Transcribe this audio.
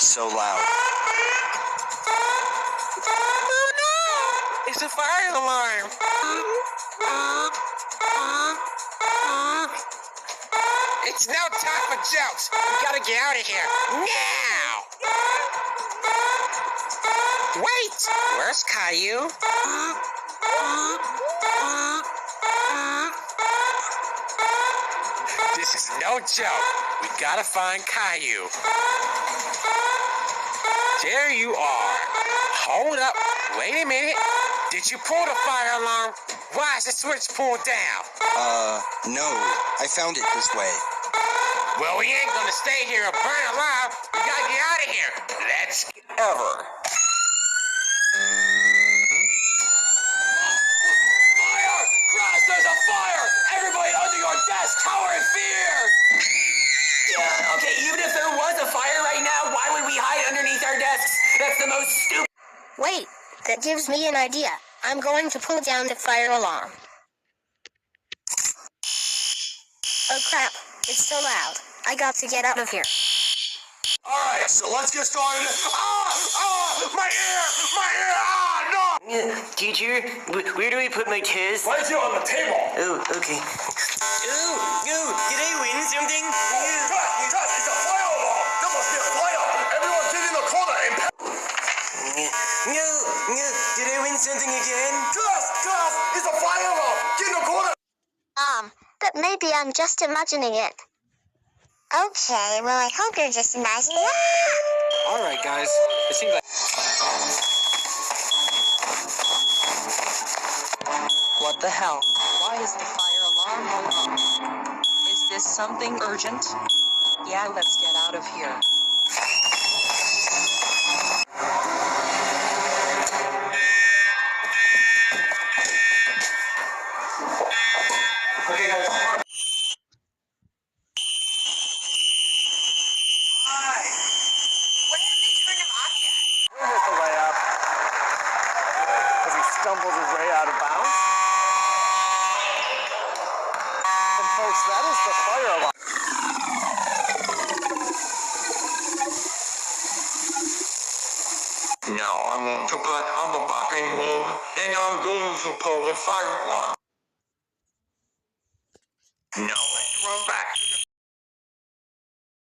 so loud. Oh no! It's a fire alarm! It's no time for jokes! We gotta get out of here! Now! Wait! Where's Caillou? This is no joke! We gotta find Caillou. There you are. Hold up. Wait a minute. Did you pull the fire alarm? Why is the switch pulled down? No. I found it this way. Well, we ain't gonna stay here and burn alive. We gotta get out of here. Let's ever. Fire! Christ, there's a fire! Everybody under your desk, cower in fear! Yeah, okay, even if there was a fire right now, why would we hide underneath our desks? That's the most stupid... Wait, that gives me an idea. I'm going to pull down the fire alarm. Oh crap, it's so loud. I got to get out of here. Alright, so let's get started. My ear, no! Teacher, where do we put my test? Right here on the table. Oh, okay. Did I win something? Cut, it's a fire alarm. There must be a fire. Everyone get in the corner and... No, did I win something again? Cut, it's a fire alarm. Get in the corner. But maybe I'm just imagining it. Okay, well I hope you're just imagining it. Alright, guys. It seems like... What the hell? Why is the fire alarm going off? Is this something urgent? Yeah, let's get out of here. Okay, guys. With the way up as he stumbles his way out of bounds. And folks, that is the fire alarm. No, I want to put on the bopping room, and I'm going to pull the fire alarm. No, let's run back.